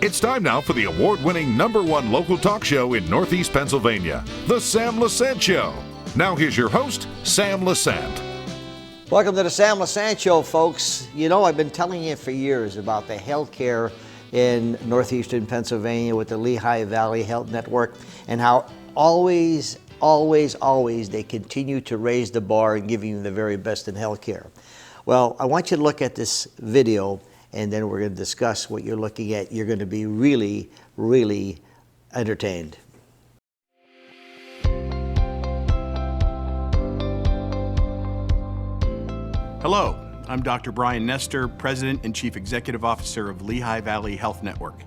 It's time now for the award-winning #1 local talk show in Northeast Pennsylvania, The Sam Lesante Show. Now here's your host, Sam Lesante. Welcome to the Sam Lesante Show, folks. You know, I've been telling you for years about the health care in northeastern Pennsylvania with the Lehigh Valley Health Network and how always they continue to raise the bar and give you the very best in health care. Well, I want you to look at this video and then we're going to discuss what you're looking at. You're going to be really, really entertained. Hello, I'm Dr. Brian Nestor, President and Chief Executive Officer of Lehigh Valley Health Network.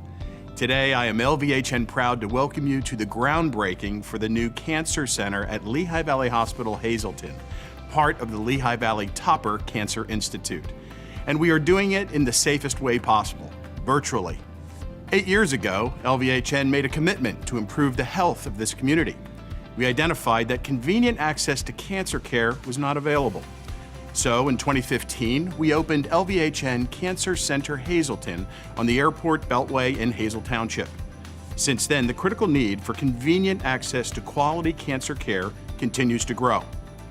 Today, I am LVHN proud to welcome you to the groundbreaking for the new Cancer Center at Lehigh Valley Hospital, Hazleton, part of the Lehigh Valley Topper Cancer Institute. And we are doing it in the safest way possible, virtually. 8 years ago, LVHN made a commitment to improve the health of this community. We identified that convenient access to cancer care was not available. So in 2015, we opened LVHN Cancer Center Hazleton on the Airport Beltway in Hazel Township. Since then, the critical need for convenient access to quality cancer care continues to grow.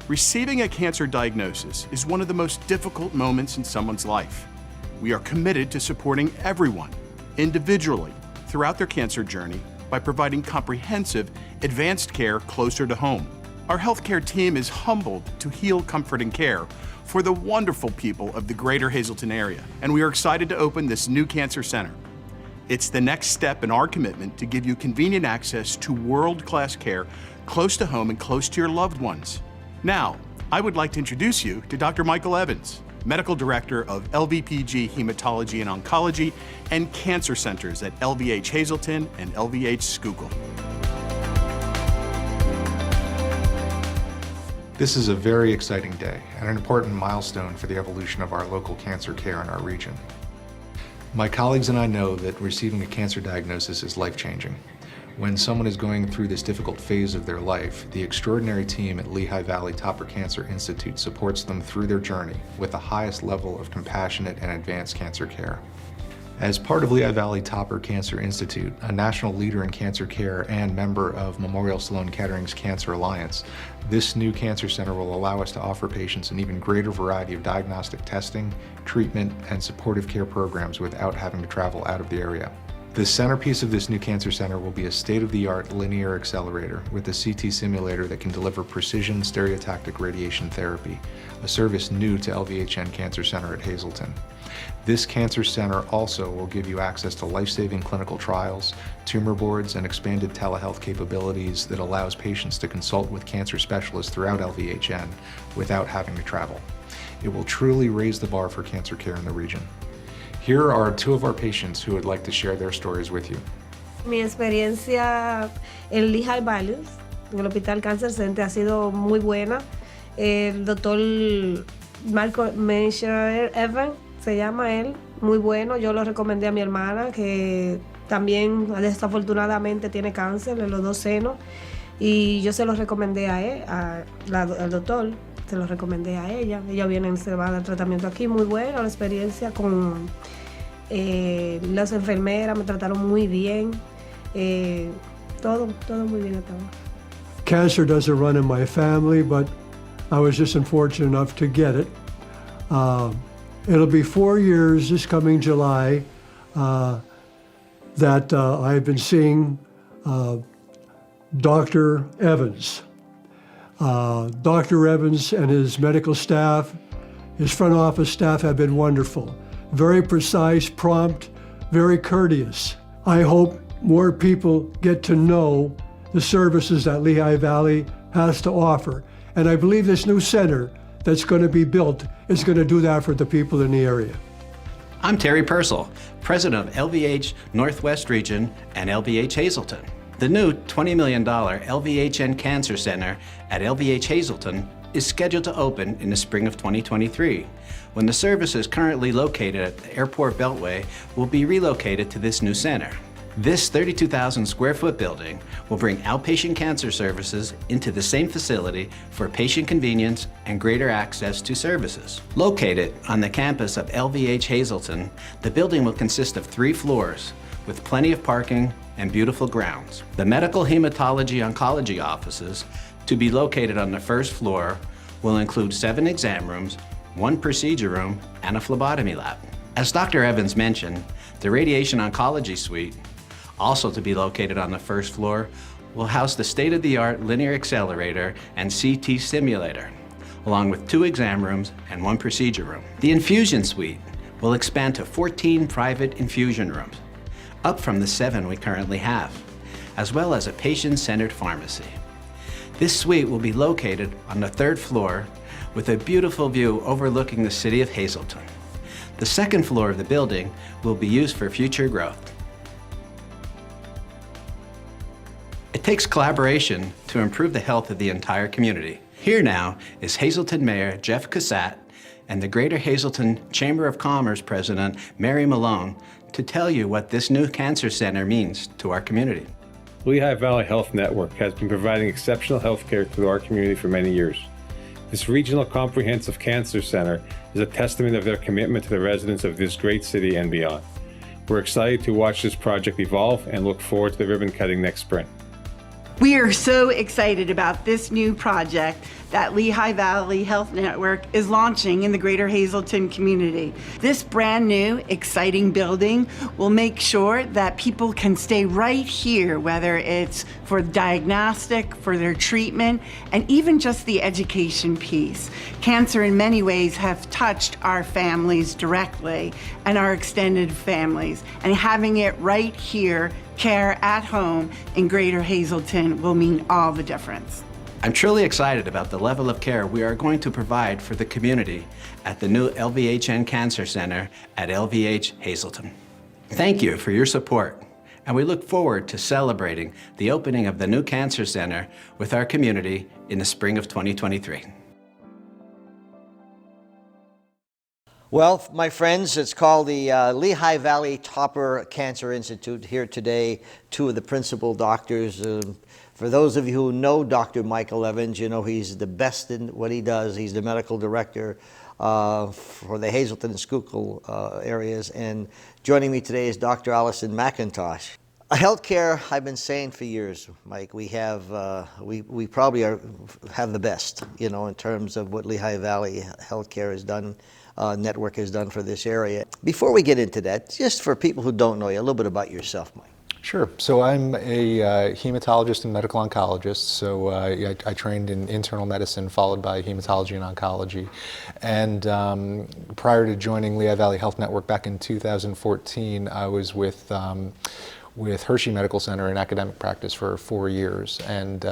Receiving a cancer diagnosis is one of the most difficult moments in someone's life. We are committed to supporting everyone, individually, throughout their cancer journey by providing comprehensive, advanced care closer to home. Our healthcare team is humbled to heal, comfort, and care for the wonderful people of the greater Hazleton area, and we are excited to open this new cancer center. It's the next step in our commitment to give you convenient access to world-class care close to home and close to your loved ones. Now, I would like to introduce you to Dr. Michael Evans, Medical Director of LVPG Hematology and Oncology and Cancer Centers at LVH Hazleton and LVH Schuylkill. This is a very exciting day and an important milestone for the evolution of our local cancer care in our region. My colleagues and I know that receiving a cancer diagnosis is life-changing. When someone is going through this difficult phase of their life, the extraordinary team at Lehigh Valley Topper Cancer Institute supports them through their journey with the highest level of compassionate and advanced cancer care. As part of Lehigh Valley Topper Cancer Institute, a national leader in cancer care and member of Memorial Sloan Kettering's Cancer Alliance, this new cancer center will allow us to offer patients an even greater variety of diagnostic testing, treatment, and supportive care programs without having to travel out of the area. The centerpiece of this new cancer center will be a state-of-the-art linear accelerator with a CT simulator that can deliver precision stereotactic radiation therapy, a service new to LVHN Cancer Center at Hazleton. This cancer center also will give you access to life-saving clinical trials, tumor boards, and expanded telehealth capabilities that allows patients to consult with cancer specialists throughout LVHN without having to travel. It will truly raise the bar for cancer care in the region. Here are two of our patients who would like to share their stories with you. Mi experiencia en Lehigh Valley, en el Hospital Cancer Center, ha sido muy buena. El doctor Mcintosh, se llama él, muy bueno. Yo lo recomendé a mi hermana, que también desafortunadamente tiene cáncer en los dos senos. Y yo se lo recomendé a él, al doctor, se lo recomendé a ella. Ella viene, se va a dar tratamiento aquí, muy buena la experiencia con las enfermeras, me trataron muy bien. Todo muy bien hasta ahora. Cancer doesn't run in my family, but I was just unfortunate enough to get it. It'll be 4 years this coming July that I've been seeing Dr. Evans. Dr. Evans and his medical staff, his front office staff have been wonderful. Very precise, prompt, very courteous. I hope more people get to know the services that Lehigh Valley has to offer. And I believe this new center that's going to be built is going to do that for the people in the area. I'm Terry Purcell, President of LVH Northwest Region and LVH Hazleton. The new $20 million LVHN Cancer Center at LVH Hazleton is scheduled to open in the spring of 2023, when the services currently located at the Airport Beltway will be relocated to this new center. This 32,000 square foot building will bring outpatient cancer services into the same facility for patient convenience and greater access to services. Located on the campus of LVH Hazleton, the building will consist of 3 floors with plenty of parking and beautiful grounds. The medical hematology oncology offices, to be located on the first floor, will include 7 exam rooms, 1 procedure room, and a phlebotomy lab. As Dr. Evans mentioned, the Radiation Oncology Suite, also to be located on the first floor, will house the state-of-the-art linear accelerator and CT simulator, along with 2 exam rooms and 1 procedure room. The infusion suite will expand to 14 private infusion rooms, up from the 7 we currently have, as well as a patient-centered pharmacy. This suite will be located on the 3rd floor with a beautiful view overlooking the city of Hazleton. The 2nd floor of the building will be used for future growth. It takes collaboration to improve the health of the entire community. Here now is Hazleton Mayor Jeff Cassat and the Greater Hazleton Chamber of Commerce President Mary Malone to tell you what this new cancer center means to our community. Lehigh Valley Health Network has been providing exceptional health care to our community for many years. This regional comprehensive cancer center is a testament of their commitment to the residents of this great city and beyond. We're excited to watch this project evolve and look forward to the ribbon cutting next spring. We are so excited about this new project that Lehigh Valley Health Network is launching in the Greater Hazleton community. This brand new, exciting building will make sure that people can stay right here, whether it's for diagnostic, for their treatment, and even just the education piece. Cancer in many ways have touched our families directly and our extended families, and having it right here, care at home in Greater Hazleton, will mean all the difference. I'm truly excited about the level of care we are going to provide for the community at the new LVHN Cancer Center at LVH Hazleton. Thank you for your support, and we look forward to celebrating the opening of the new Cancer Center with our community in the spring of 2023. Well, my friends, it's called the Lehigh Valley Topper Cancer Institute. Here today, 2 of the principal doctors. For those of you who know Dr. Michael Evans, you know he's the best in what he does. He's the medical director for the Hazleton and Schuylkill areas. And joining me today is Dr. Alyson Mcintosh. Healthcare, I've been saying for years, Mike, we have, we probably have the best, you know, in terms of what Lehigh Valley Healthcare has done. Network has done for this area. Before we get into that, just for people who don't know you, a little bit about yourself, Mike. Sure. So I'm a hematologist and medical oncologist. So I trained in internal medicine, followed by hematology and oncology. And prior to joining Lehigh Valley Health Network back in 2014, I was with Hershey Medical Center in academic practice for 4 years. And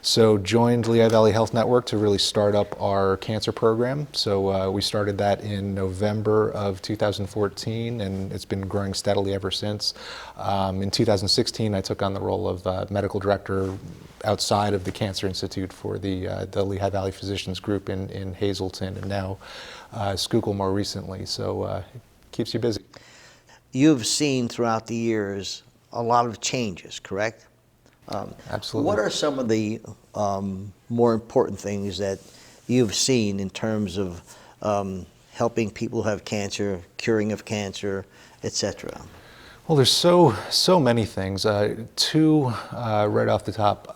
so joined Lehigh Valley Health Network to really start up our cancer program. So we started that in November of 2014, and it's been growing steadily ever since. In 2016, I took on the role of medical director outside of the Cancer Institute for the Lehigh Valley Physicians Group in Hazleton, and now Schuylkill more recently. So it keeps you busy. You've seen throughout the years a lot of changes, correct? Absolutely. What are some of the more important things that you've seen in terms of helping people who have cancer, curing of cancer, etc.? Well, there's so many things. 2 right off the top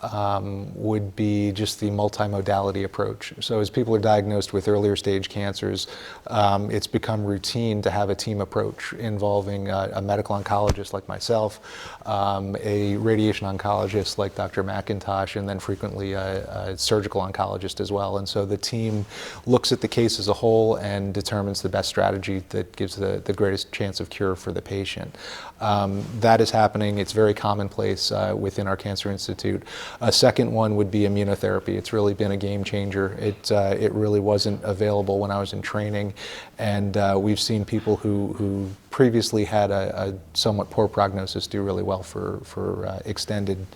would be just the multimodality approach. So as people are diagnosed with earlier stage cancers, it's become routine to have a team approach involving a medical oncologist like myself, a radiation oncologist like Dr. Mcintosh, and then frequently a surgical oncologist as well. And so the team looks at the case as a whole and determines the best strategy that gives the greatest chance of cure for the patient. That is happening. It's very commonplace within our Cancer Institute. A second one would be immunotherapy. It's really been a game changer. It really wasn't available when I was in training, and we've seen people who previously had a somewhat poor prognosis do really well for extended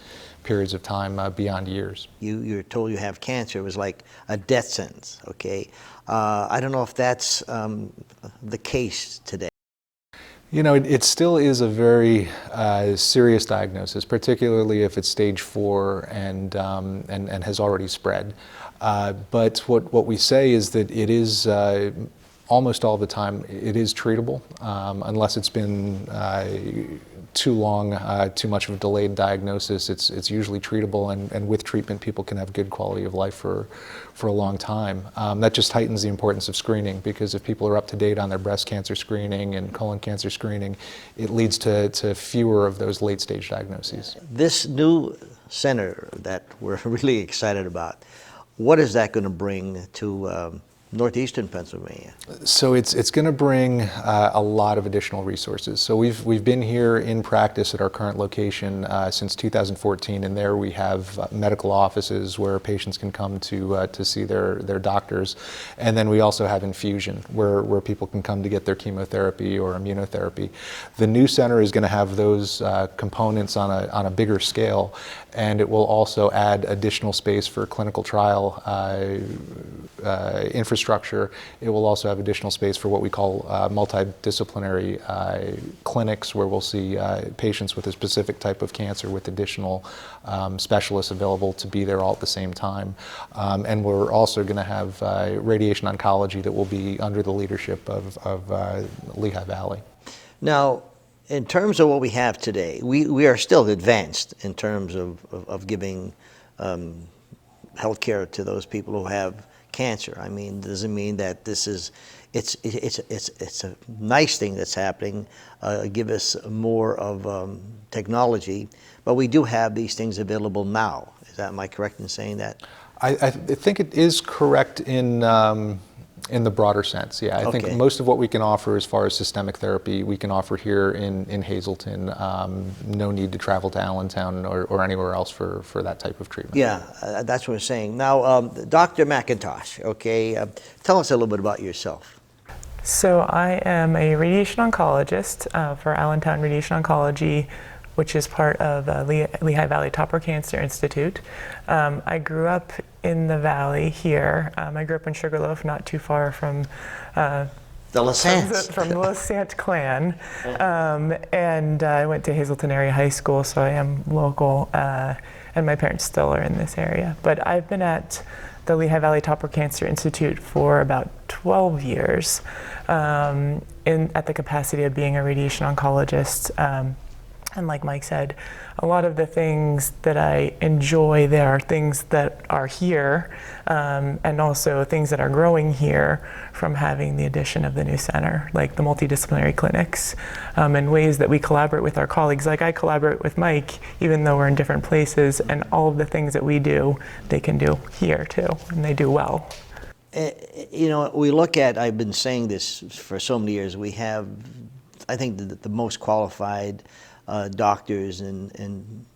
periods of time beyond years. You're told you have cancer. It was like a death sentence, okay? I don't know if that's the case today. You know, it still is a very serious diagnosis, particularly if it's stage 4 and has already spread. But what we say is that it is almost all the time it is treatable, unless it's been too long, too much of a delayed diagnosis. It's usually treatable, and with treatment, people can have good quality of life for a long time. That just heightens the importance of screening, because if people are up to date on their breast cancer screening and colon cancer screening, it leads to fewer of those late stage diagnoses. This new center that we're really excited about, what is that going to bring to northeastern Pennsylvania? So it's going to bring a lot of additional resources. So we've been here in practice at our current location since 2014, and there we have medical offices where patients can come to see their doctors, and then we also have infusion where people can come to get their chemotherapy or immunotherapy. The new center is going to have those components on a bigger scale, and it will also add additional space for clinical trial infrastructure. It will also have additional space for what we call multidisciplinary clinics, where we'll see patients with a specific type of cancer with additional specialists available to be there all at the same time. And we're also going to have radiation oncology that will be under the leadership of Lehigh Valley. Now, in terms of what we have today, we are still advanced in terms of giving health care to those people who have cancer. I mean, doesn't mean that this is, it's a nice thing that's happening, give us more of technology, but we do have these things available now. Am I correct in saying that? I think it is correct in the broader sense, yeah. I think most of what we can offer as far as systemic therapy, we can offer here in Hazleton. No need to travel to Allentown or anywhere else for that type of treatment. Yeah, that's what I'm saying. Now, Dr. Mcintosh, okay, tell us a little bit about yourself. So I am a radiation oncologist for Allentown Radiation Oncology, which is part of Lehigh Valley Topper Cancer Institute. I grew up in the valley here. I grew up in Sugarloaf, not too far from the Lesante. From the Lesante clan. And I went to Hazleton Area High School, so I am local, and my parents still are in this area. But I've been at the Lehigh Valley Topper Cancer Institute for about 12 years at the capacity of being a radiation oncologist. And like Mike said, a lot of the things that I enjoy there are things that are here, and also things that are growing here from having the addition of the new center, like the multidisciplinary clinics, and ways that we collaborate with our colleagues. Like I collaborate with Mike, even though we're in different places, and all of the things that we do, they can do here too, and they do well. You know, we look at, I've been saying this for so many years, we have, I think, the most qualified doctors and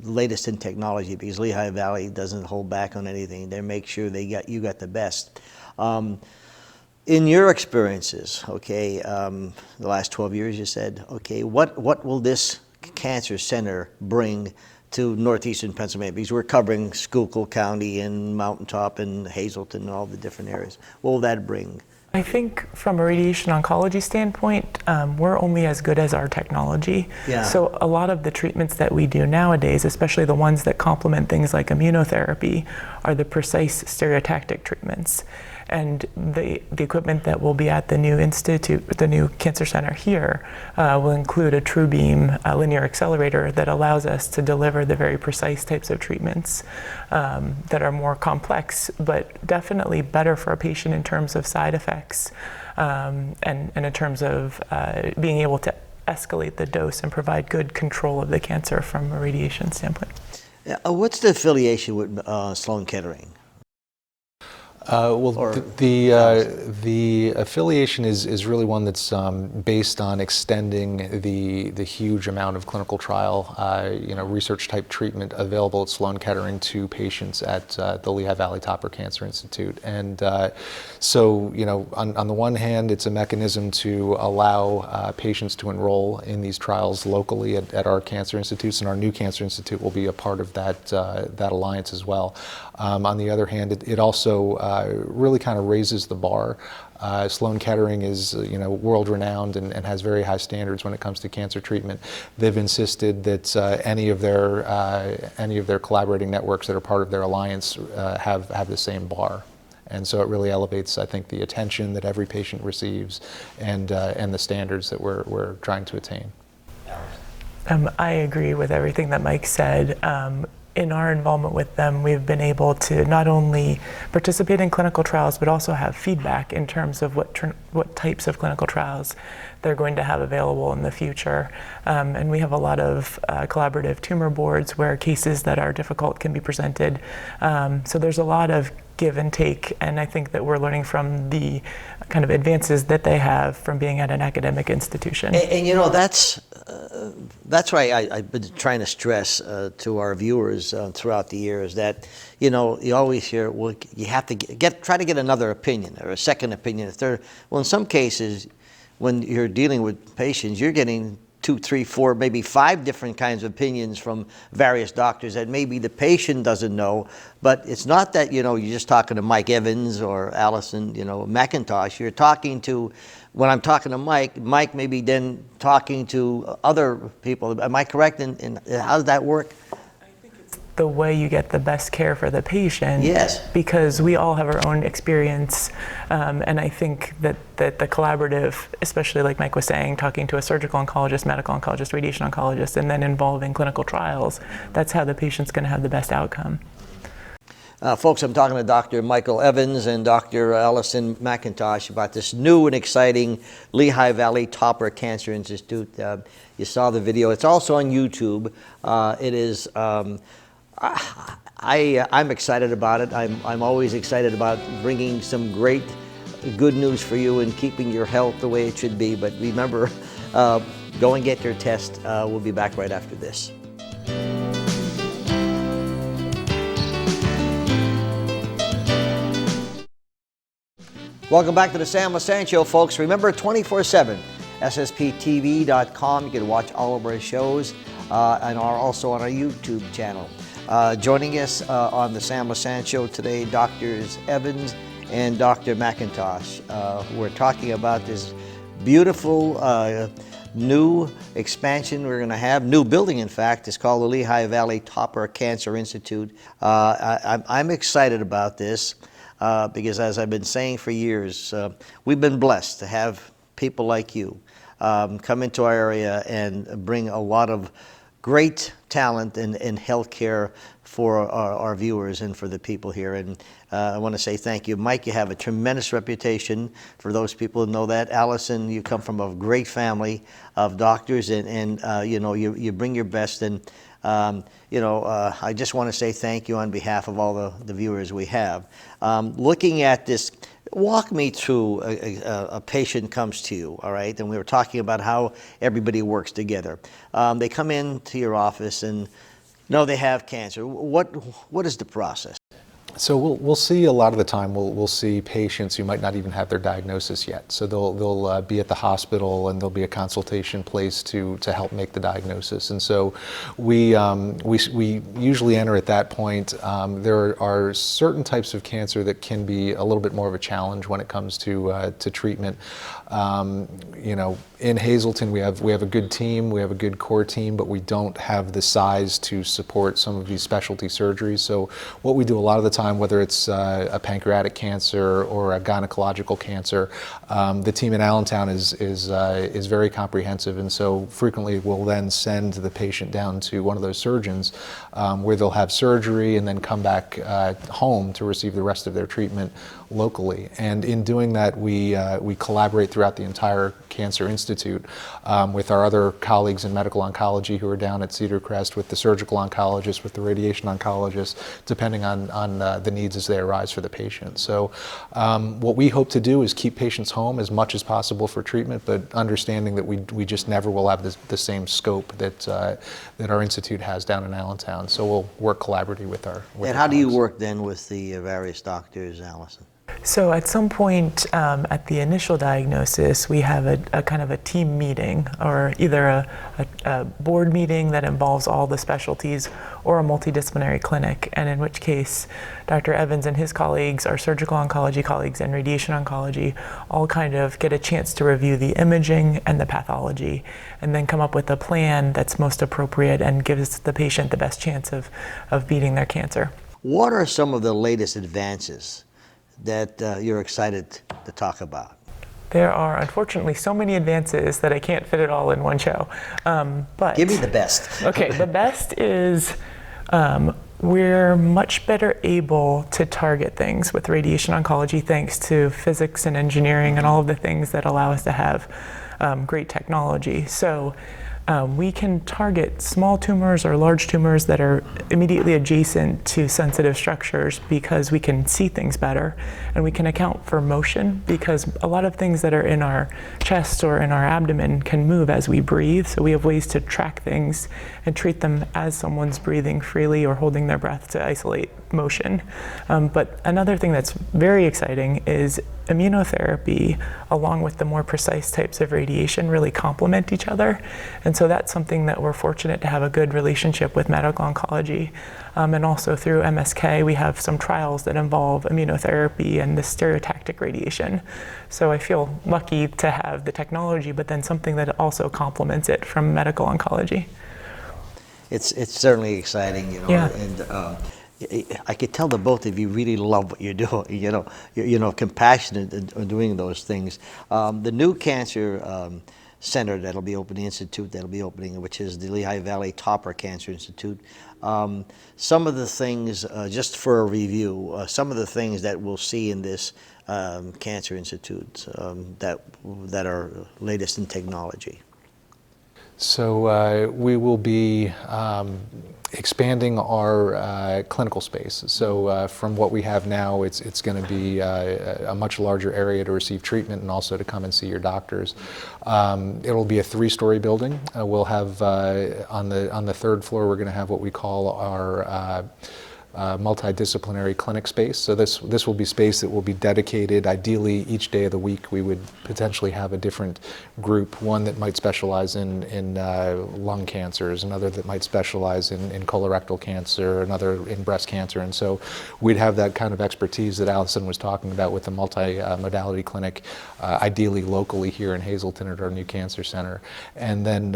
latest in technology, because Lehigh Valley doesn't hold back on anything. They make sure you got the best. In your experiences, okay, the last 12 years, you said, okay, what will this cancer center bring to northeastern Pennsylvania? Because we're covering Schuylkill County and Mountaintop and Hazleton and all the different areas. What will that bring? I think from a radiation oncology standpoint, we're only as good as our technology. Yeah. So a lot of the treatments that we do nowadays, especially the ones that complement things like immunotherapy, are the precise stereotactic treatments. And the equipment that will be at the new institute, the new cancer center here, will include a TrueBeam linear accelerator that allows us to deliver the very precise types of treatments that are more complex, but definitely better for a patient in terms of side effects, and in terms of being able to escalate the dose and provide good control of the cancer from a radiation standpoint. What's the affiliation with Sloan Kettering? The affiliation is really one that's based on extending the huge amount of clinical trial, research type treatment available at Sloan Kettering to patients at the Lehigh Valley Topper Cancer Institute. And so, on the one hand, it's a mechanism to allow patients to enroll in these trials locally at our cancer institutes, and our new cancer institute will be a part of that alliance as well. On the other hand, it also really kind of raises the bar. Sloan Kettering is, world-renowned and has very high standards when it comes to cancer treatment. They've insisted that any of their collaborating networks that are part of their alliance have the same bar. And so it really elevates, I think, the attention that every patient receives and the standards that we're trying to attain. I agree with everything that Mike said. In our involvement with them, we've been able to not only participate in clinical trials, but also have feedback in terms of what types of clinical trials they're going to have available in the future. And we have a lot of collaborative tumor boards where cases that are difficult can be presented. So there's a lot of give and take, and I think that we're learning from the kind of advances that they have from being at an academic institution. And that's why I've been trying to stress to our viewers throughout the years that, you always hear, well, you have to try to get another opinion or a second opinion, a third. Well, in some cases, when you're dealing with patients, you're getting 2, 3, 4, maybe 5 different kinds of opinions from various doctors that maybe the patient doesn't know. But it's not that, you're just talking to Mike Evans or Alyson, Mcintosh. You're talking to, when I'm talking to Mike maybe then talking to other people. Am I correct? And how does that work? The way you get the best care for the patient. Yes. Because we all have our own experience, and I think that the collaborative, especially like Mike was saying, talking to a surgical oncologist, medical oncologist, radiation oncologist, and then involving clinical trials, that's how the patient's going to have the best outcome. Folks, I'm talking to Dr. Michael Evans and Dr. Alyson Mcintosh about this new and exciting Lehigh Valley Topper Cancer Institute. You saw the video. It's also on YouTube. It is. I'm excited about it. I'm always excited about bringing some great good news for you and keeping your health the way it should be. But remember, go and get your test. We'll be back right after this. Welcome back to the Sam Lesante Show, folks. Remember, 24/7, ssptv.com. You can watch all of our shows and are also on our YouTube channel. Joining us on the Sam Lesante Show today, Drs. Evans and Dr. Mcintosh. We're talking about this beautiful new expansion we're going to have, new building in fact. It's called the Lehigh Valley Topper Cancer Institute. I'm excited about this because, as I've been saying for years, we've been blessed to have people like you come into our area and bring a lot of great talent in healthcare for our viewers and for the people here. And I want to say thank you. Mike, you have a tremendous reputation for those people who know that. Alyson, you come from a great family of doctors and you bring your best. And, I just want to say thank you on behalf of all the viewers we have. Looking at this, walk me through a patient comes to you, all right? And we were talking about how everybody works together. They come into your office and know they have cancer. What is the process? So we'll see a lot of the time, we'll see patients who might not even have their diagnosis yet. So they'll be at the hospital and there'll be a consultation place to help make the diagnosis. And so we usually enter at that point. There are certain types of cancer that can be a little bit more of a challenge when it comes to treatment. In Hazleton, we have a good team, we have a good core team, but we don't have the size to support some of these specialty surgeries. So what we do a lot of the time, whether it's a pancreatic cancer or a gynecological cancer, the team in Allentown is very comprehensive, and so frequently we'll then send the patient down to one of those surgeons where they'll have surgery and then come back home to receive the rest of their treatment locally. And in doing that, we collaborate throughout the entire Cancer Institute with our other colleagues in medical oncology who are down at Cedar Crest, with the surgical oncologist, with the radiation oncologist, depending on the needs as they arise for the patient. So what we hope to do is keep patients home as much as possible for treatment, but understanding that we just never will have the same scope that our institute has down in Allentown. So we'll work collaboratively with our And how do you work then with the various doctors, Alyson? So at some point at the initial diagnosis, we have a kind of a team meeting, or either a board meeting that involves all the specialties, or a multidisciplinary clinic, and in which case Dr. Evans and his colleagues, our surgical oncology colleagues and radiation oncology, all kind of get a chance to review the imaging and the pathology, and then come up with a plan that's most appropriate and gives the patient the best chance of beating their cancer. What are some of the latest advances that you're excited to talk about? There are unfortunately so many advances that I can't fit it all in one show. But give me the best. Okay, the best is we're much better able to target things with radiation oncology thanks to physics and engineering and all of the things that allow us to have great technology. So we can target small tumors or large tumors that are immediately adjacent to sensitive structures because we can see things better, and we can account for motion because a lot of things that are in our chest or in our abdomen can move as we breathe, so we have ways to track things and treat them as someone's breathing freely or holding their breath to isolate motion. But another thing that's very exciting is immunotherapy, along with the more precise types of radiation, really complement each other. And so that's something that we're fortunate to have a good relationship with medical oncology. And also through MSK, we have some trials that involve immunotherapy and the stereotactic radiation. So I feel lucky to have the technology, but then something that also complements it from medical oncology. It's certainly exciting, you know, Yeah. and I could tell the both of you really love what you're doing. You're compassionate in doing those things. The new cancer center that'll be opening, institute that'll be opening, which is the Lehigh Valley Topper Cancer Institute. Some of the things, just for a review, some of the things that we'll see in this cancer institute that are latest in technology. So we will be expanding our clinical space. So from what we have now, it's going to be a much larger area to receive treatment and also to come and see your doctors. It'll be a 3-story building. We'll have on the 3rd floor, we're going to have what we call our multidisciplinary clinic space. So this will be space that will be dedicated. Ideally, each day of the week, we would potentially have a different group, one that might specialize in lung cancers, another that might specialize in colorectal cancer, another in breast cancer. And so we'd have that kind of expertise that Alyson was talking about with the multi-modality clinic, ideally locally here in Hazleton at our new cancer center. And then,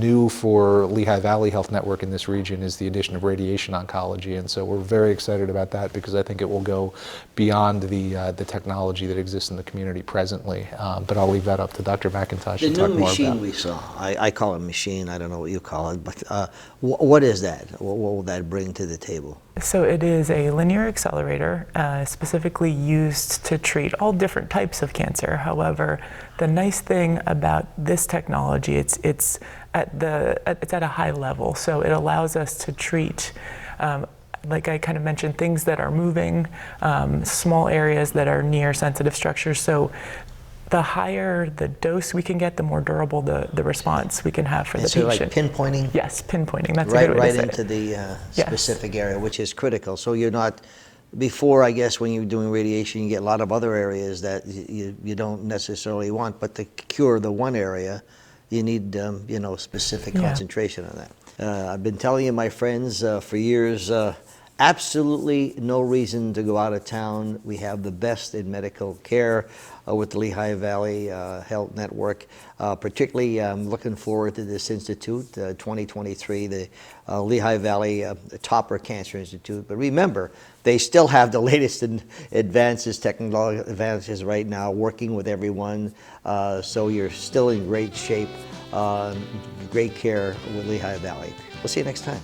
new for Lehigh Valley Health Network in this region is the addition of radiation oncology. And so we're very excited about that because I think it will go beyond the technology that exists in the community presently. But I'll leave that up to Dr. Mcintosh to talk more about. The new machine we saw, I call it machine, I don't know what you call it, but what is that? What will that bring to the table? So it is a linear accelerator specifically used to treat all different types of cancer. However, the nice thing about this technology, it's at a high level. So it allows us to treat like I kind of mentioned, things that are moving, small areas that are near sensitive structures. So the higher the dose we can get, the more durable the response we can have for the patient. So like pinpointing? Yes, pinpointing. That's a good way to say it. Into the specific area, which is critical. So you're not, before, I guess, when you're doing radiation, you get a lot of other areas that you don't necessarily want, but to cure the one area, you need specific concentration on that. I've been telling you, my friends, for years, absolutely no reason to go out of town. We have the best in medical care with the Lehigh Valley Health Network. Particularly, I'm looking forward to this institute, 2023, the Lehigh Valley Topper Cancer Institute. But remember, they still have the latest advances, technological advances right now, working with everyone. So you're still in great shape, great care with Lehigh Valley. We'll see you next time.